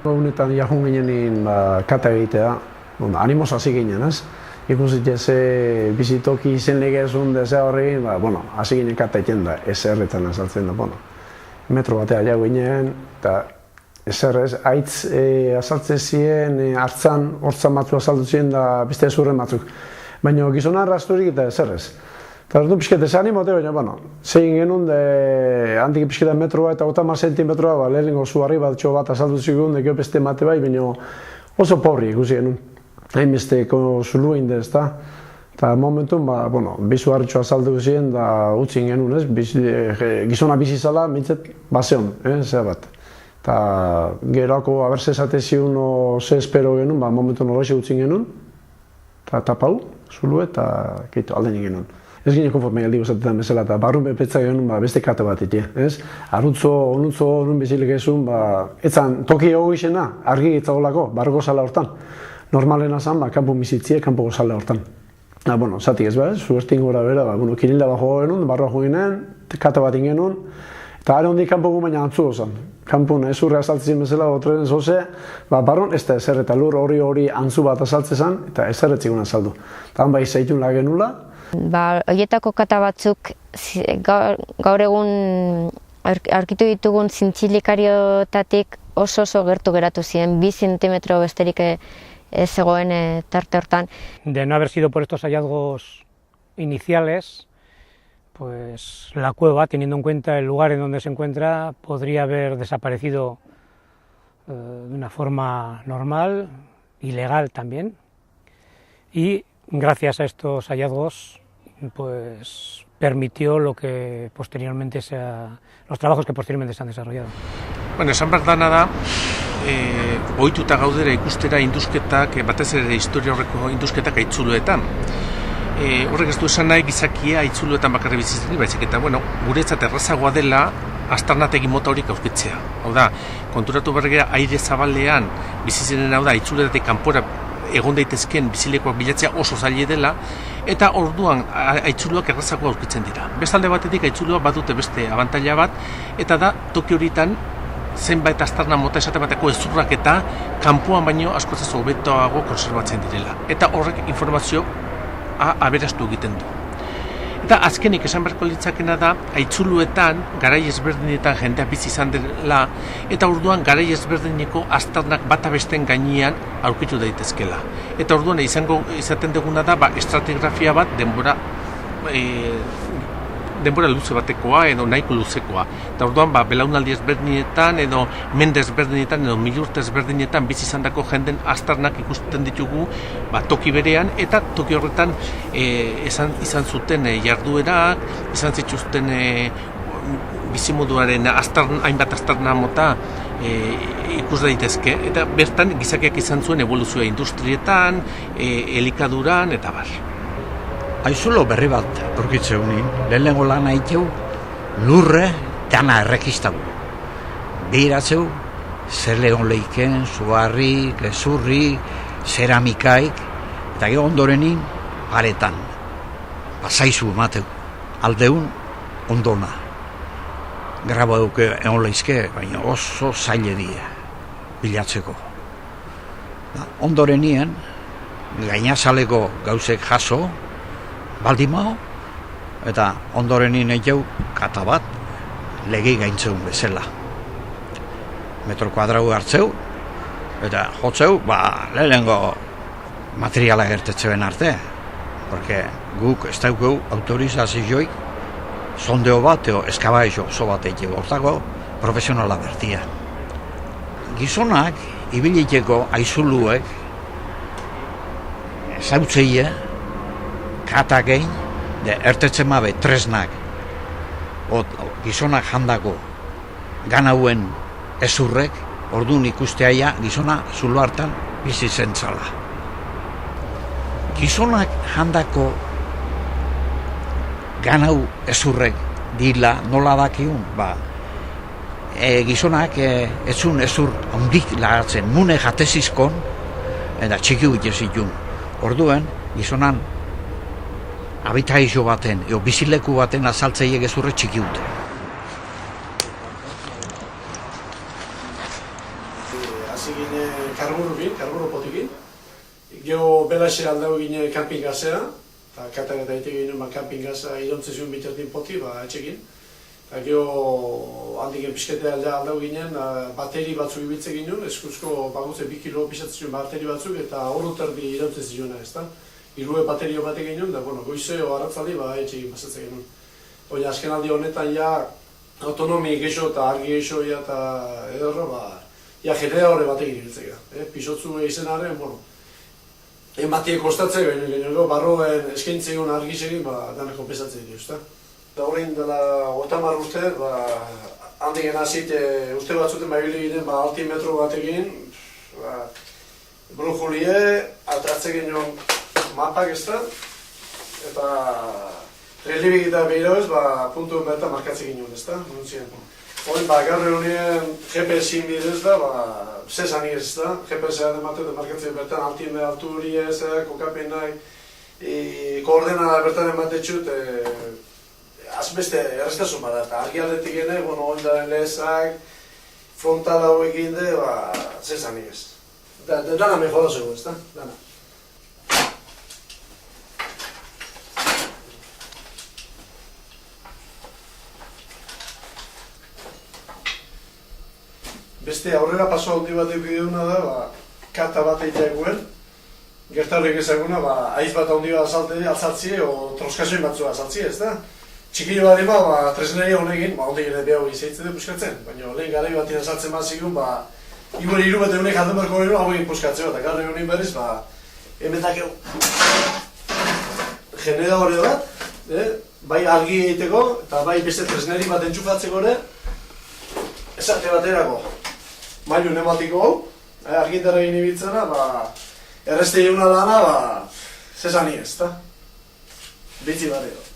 Honetan jahun ginen kata egitea, animoz hasi ginen, ez? Ikusit ze bizitoki izen legezun dezea horregin, hasi ginen kata egiten da, eserretan azaltzen da, metro batea jau ginen, eta eserrez, haitz azaltzen ziren, hortzan batzu azaldu ziren da beste ezurren batzuk. Baina gizona rasturik eta eserrez. Eta orduan pixkete ze animote, baina, zein genuen, handik pixketa metroa eta 50 zentimetroa, lehenengo zuharri bat azaldu zigun, dekio beste mate bai, baina oso pobri ikusi genuen. Hainbesteko zulu egin da, ezta? Eta momentun, bi zuharritxo azaldu ziren da utzin genuen, ez? Gizona bizi zala, mintzet, bazeon, zera bat. Eta geroko abertze esate ziun ze espero genuen, momentun horrexe utzin genuen, eta tapau, zulu eta keitu aldenik genuen. Ez ginen konforme galdi gozatetan bezala, eta barrun bepetza genuen beste kate bat itea, ez? Arrutzo, onutzo, nun bezilik ezun, etzan toki ego izena, argi gitzagolako, barroko zala hortan. Normalena zan, kanpo bizitzie, kanpoko zala hortan. Zatik ez zuertin gora bera, kirilda bat jogo genuen, barroa jo ginen, kate bat ingenuen, eta are hondik kanpoko baina antzu gozan. Kanpun ezurra azaltzen bezala, otren zoze, barron ez da ezer eta lur hori antzu bat azaltzen zan, eta ezerretzikun azaldu. Eta han zaitun lagenula. Horietako kata batzuk gaur egun aurkitu ditugun zintzilikariotatik oso gertu geratu ziren, 2 zentimetro besterik ez zegoen tarte hortan. De no haber sido por estos hallazgos iniciales, pues la cueva, teniendo en cuenta el lugar en donde se encuentra, podría haber desaparecido de una forma normal, ilegal también, y gracias a estos hallazgos pues permitió lo que posteriormente los trabajos que posteriormente se han desarrollado. Bueno, esan behar dana da, ohituta gaudera ikustera indusketak, batez ere historia horreko indusketak aitzuluetan. Horrek ez du esan nahi gizakia aitzuluetan bakarri bizitzen, baizik eta, guretzat errazagoa dela aztarnategi mota horik aurkitzea. Hau da, konturatu bergera aire zabalean bizitzenen, hau da, aitzuletatik kanpora egon daitezken bizilekoak bilatzea oso zaila dela, eta orduan aitzuluak errazago aurkitzen dira. Bestalde batetik aitzuluak badute beste abantaila bat, eta da toki horietan zenbait aztarna mota esate bateko ezurrak eta kanpoan baino askoz ez hobetoago konserbatzen direla. Eta horrek informazio aberastu egiten du. Eta azkenik esan beharko litzakena da, aitzuluetan, garai ezberdinetan jendea bizi izan dela, eta orduan garai ezberdineko aztarnak bata besteen gainean aurkitu daitezkela. Eta orduan izaten duguna da, estratigrafia bat denbora luze batekoa edo nahiko luzekoa. Eta orduan belaunaldi ezberdinetan edo mende ezberdinetan edo milurte ezberdinetan bizi izandako jenden aztarnak ikusten ditugu toki berean, eta toki horretan izan zuten jarduerak, izan zituzten bizimoduaren hainbat aztarna mota ikus daitezke, eta bertan gizakiak izan zuen evoluzioa industrietan, elikaduran eta bar. Aizulo berri bat aurkitzeu nien, lehenengo lan haiteu lurre dana errekistagu. Behiratzeu, zer lehon leiken, zuharri, gezurri, zeramikaik, eta gero ondorenin paretan. Pasaizu emateu, aldeun ondona. Graba duke egon leizke, baina oso zaile dira bilatzeko. Ondorenien, gainazaleko gauzek jaso, baldimao, eta ondorenin egeu kata bat legi gaintzeun bezala. Metro kuadrau hartzeu, eta jotzeu, lehenengo materiala gertetzeuen arte, porque guk ez daukeu autorizazioik sondeo bat, eskabaizo oso bat egeu, hortako profesionala bertia. Gizonak, ibiliteko aizuluek, zautzeie, katak egin, ertetzen mabe tresnak, gizonak jandako ganauen ezurrek, orduan ikusteaia gizona zulo hartan bizi zentzala. Gizonak jandako ganau ezurrek dila nola dakiun, gizonak etzun ezur ondik lagatzen, mune jatezizkon, eta txiki gutezitun. Orduan, gizonan abitaizo baten, bizileku baten azaltzeiek ezurre txiki dute. hasi ginen karburo potikin. Gero belaxe aldau ginen kampingazea, eta katak eta egite ginen kampingaza irontzezun biterdin poti, etxekin. Eta gero handik pixketea aldau ginen, bateri batzuk ibiltze ginen, eskuzko bagutze 2 kilo pisatzen bateri batzuk, eta hor terdi irontzez zioena, ez da? Irue baterio batek ginen, da, goizeo arratzaldi, etxekin pasatzen ginen. Oina, azken aldi honetan, autonomi geixo eta argi geixo eta edarro, generadore batekin ibiltzea. Pisotzu izenaren, ematie kostatzea gaineko, barroen eskaintzegun argizekin, dana konpensatzen dira, ezta? Da horrein dela 30 urte, handik hasi urte batzuten ibili ginen altimetro batekin, brujulie, atratzen ginen mapak, ezta? Eta relibik eta behiroz, puntu bertan markatzen ginen, ezta? Horren, gaur egunien GPS-in bidez da, zesan ez da, GPS-a ematen da markatzen bertan altime altu hori ez, kokapen nahi, koordena bertan ematetxut, azbeste erreztasun bada, eta argi aldetik gene, oindaren lehezak, frontal hauek egin zesan ez. Dana mejora zego, ez da, dana. Beste aurrera paso handi bat eukiduna da, kata bat egiteakuen, gertarrik ezaguna, aiz bat handi bat azaltzie, o troskazioin batzua azaltzie, ez da? Txikillo bat tresneria honekin, handi gire behau izaitzen dut puskatzen, baina lehen gara bat azaltzen bat zigun, igure iru bat egunek jaldun berko gero hau egin puskatzea, eta gara egunik berriz, emetak generadore bat, bai argi egiteko, eta bai beste tresneri bat entxufatzeko ere, esate baterako. Mailu nematiko hau, argindara egin ibiltzena, erreste eguna dana, zesan ez, eta? Bitzi bat edo.